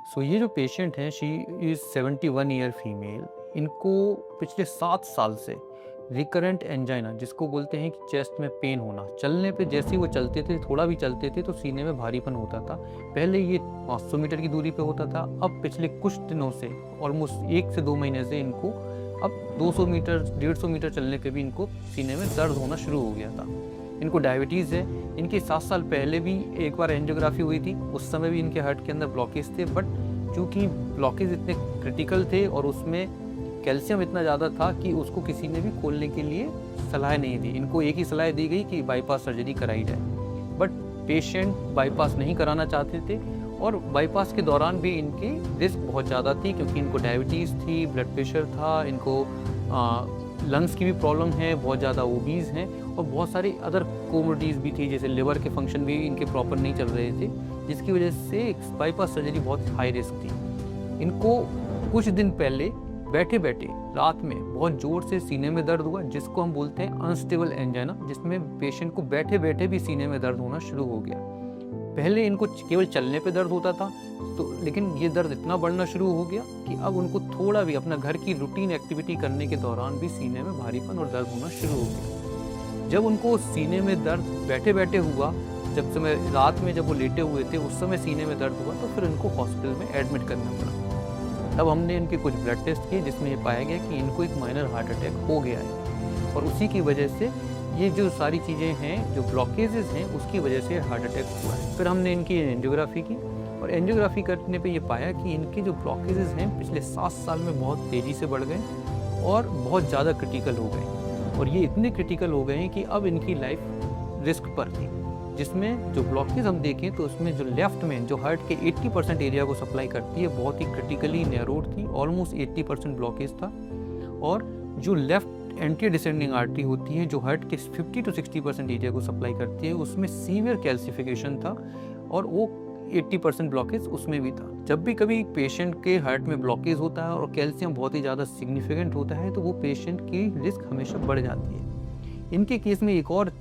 सो ये जो पेशेंट हैं शी इज़ 71 ईयर फीमेल। इनको पिछले 7 साल से रिकरेंट एंजाइना जिसको बोलते हैं कि चेस्ट में पेन होना, चलने पे जैसे ही वो चलते थे, थोड़ा भी चलते थे तो सीने में भारीपन होता था। पहले ये 500 मीटर की दूरी पे होता था, अब पिछले कुछ दिनों से ऑलमोस्ट 1 से 2 महीने से इनको अब 200 मीटर 150 मीटर चलने पे भी इनको सीने में दर्द होना शुरू हो गया था। इनको डायबिटीज़ है। इनके 7 साल पहले भी एक बार एंजियोग्राफी हुई थी, उस समय भी इनके हार्ट के अंदर ब्लॉकेज थे, बट चूँकि ब्लॉकेज इतने क्रिटिकल थे और उसमें कैल्शियम इतना ज़्यादा था कि उसको किसी ने भी खोलने के लिए सलाह नहीं दी। इनको एक ही सलाह दी गई कि बाईपास सर्जरी कराई जाए, बट पेशेंट बाईपास नहीं कराना चाहते थे और बाईपास के दौरान भी इनकी रिस्क बहुत ज़्यादा थी क्योंकि इनको डायबिटीज़ थी, ब्लड प्रेशर था, इनको लंग्स की भी प्रॉब्लम है, बहुत ज़्यादा ओबीज़ हैं और बहुत सारी अदर कोमोडिटीज़ भी थी, जैसे लिवर के फंक्शन भी इनके प्रॉपर नहीं चल रहे थे, जिसकी वजह से बाईपास सर्जरी बहुत हाई रिस्क थी। इनको कुछ दिन पहले बैठे बैठे रात में बहुत ज़ोर से सीने में दर्द हुआ, जिसको हम बोलते हैं अनस्टेबल एंजाइना, जिसमें पेशेंट को बैठे बैठे भी सीने में दर्द होना शुरू हो गया। पहले इनको केवल चलने पे दर्द होता था, तो लेकिन ये दर्द इतना बढ़ना शुरू हो गया कि अब उनको थोड़ा भी अपना घर की रूटीन एक्टिविटी करने के दौरान भी सीने में भारीपन और दर्द होना शुरू हो गया। जब उनको सीने में दर्द बैठे बैठे हुआ, जब समय रात में जब वो लेटे हुए थे उस समय सीने में दर्द हुआ, तो फिर इनको हॉस्पिटल में एडमिट करना पड़ा। तब हमने इनके कुछ ब्लड टेस्ट किए जिसमें ये पाया गया कि इनको एक माइनर हार्ट अटैक हो गया है और उसी की वजह से ये जो सारी चीज़ें हैं, जो ब्लॉकेजेस हैं, उसकी वजह से हार्ट अटैक हुआ है। फिर हमने इनकी एंजियोग्राफी की और एंजियोग्राफी करने पे ये पाया कि इनके जो ब्लॉकेजेस हैं पिछले 7 साल में बहुत तेज़ी से बढ़ गए और बहुत ज़्यादा क्रिटिकल हो गए और ये इतने क्रिटिकल हो गए हैं कि अब इनकी लाइफ रिस्क पर थी। जिसमें जो ब्लॉकेज हम देखें तो उसमें जो लेफ्ट में जो हार्ट के 80% एरिया को सप्लाई करती है, बहुत ही क्रिटिकली नैरोड थी, ऑलमोस्ट 80% ब्लॉकेज था। और जो लेफ्ट एंटी डिसेंडिंग आर्टरी होती है, जो हार्ट के 50 to 60% एरिया को सप्लाई करती है, उसमें सीवियर कैल्सिफिकेशन था और वो 80% ब्लॉकेज उसमें भी था। जब भी कभी पेशेंट के हार्ट में ब्लॉकेज होता है और कैल्शियम बहुत ही ज़्यादा सिग्निफिकेंट होता है, तो वो पेशेंट की रिस्क हमेशा बढ़ जाती है। इनके केस में एक और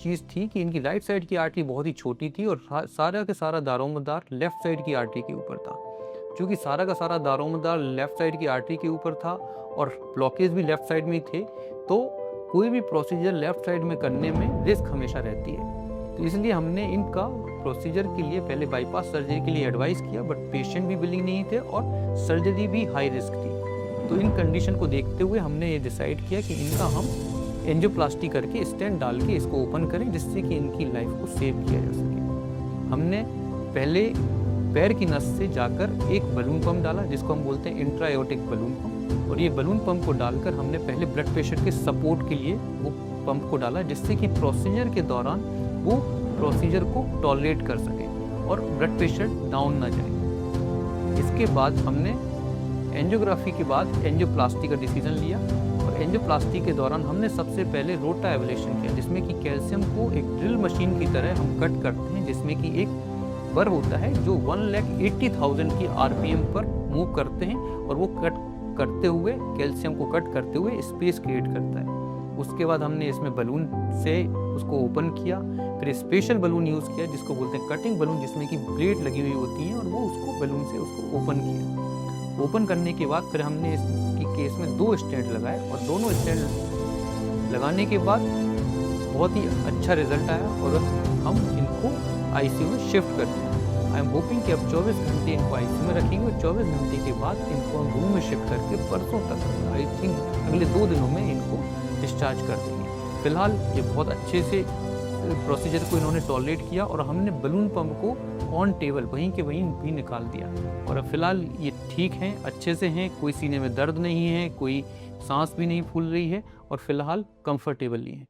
चीज़ थी कि इनकी राइट साइड की आर्टरी बहुत ही छोटी थी और सारा का सारा दारोमदार लेफ्ट साइड की आर्टरी के ऊपर था। क्योंकि सारा का सारा दारोमदार लेफ्ट साइड की आर्टरी के ऊपर था और ब्लॉकेज भी लेफ्ट साइड में थे, तो कोई भी प्रोसीजर लेफ्ट साइड में करने में रिस्क हमेशा रहती है। तो इसलिए हमने इनका प्रोसीजर के लिए पहले बाईपास सर्जरी के लिए एडवाइस किया, बट पेशेंट भी विलिंग नहीं थे और सर्जरी भी हाई रिस्क थी। तो इन कंडीशन को देखते हुए हमने ये डिसाइड किया कि इनका हम एंजियोप्लास्टी करके स्टेंट डाल के इसको ओपन करें, जिससे कि इनकी लाइफ को सेव किया जा सके। हमने पहले पैर की नस से जाकर एक बलून पंप डाला, जिसको हम बोलते हैं इंट्रायोटिक बलून पंप, और ये बलून पंप को डालकर हमने पहले ब्लड प्रेशर के सपोर्ट के लिए वो पंप को डाला, जिससे कि प्रोसीजर के दौरान वो प्रोसीजर को टॉलरेट कर सके और ब्लड प्रेशर डाउन ना जाए। इसके बाद हमने एंजियोग्राफी के बाद एंजियोप्लास्टी का डिसीजन लिया और एंजियोप्लास्टी के दौरान हमने सबसे पहले रोटा एब्लेशन किया, जिसमें कि कैल्शियम को एक ड्रिल मशीन की तरह हम कट करते हैं, जिसमें कि एक बर होता है जो 1,80,000 की आरपीएम पर मूव करते हैं और वो कट करते हुए कैल्शियम को कट करते हुए स्पेस क्रिएट करता है। उसके बाद हमने इसमें बलून से उसको ओपन किया, फिर स्पेशल बलून यूज़ किया जिसको बोलते हैं कटिंग बलून, जिसमें कि ब्लेड लगी हुई होती है और वो उसको बलून से उसको ओपन किया। ओपन करने के बाद फिर हमने इसकी केस में 2 स्टेंट लगाए और दोनों स्टेंट लगाने के बाद बहुत ही अच्छा रिजल्ट आया और हम इनको आईसीयू में शिफ्ट करते हैं। आई एम होपिंग कि अब 24 घंटे इनको आईसीयू में रखेंगे और 24 घंटे के बाद इनको हम रूम में शिफ्ट करके परसों तक, आई थिंक अगले 2 दिनों में इनको डिस्चार्ज कर देंगे। फिलहाल ये बहुत अच्छे से प्रोसीजर को इन्होंने टॉलरेट किया और हमने बलून पंप को ऑन टेबल वहीं के वहीं भी निकाल दिया और अब फिलहाल ये ठीक हैं, अच्छे से हैं, कोई सीने में दर्द नहीं है, कोई सांस भी नहीं फूल रही है और फिलहाल कंफर्टेबली हैं।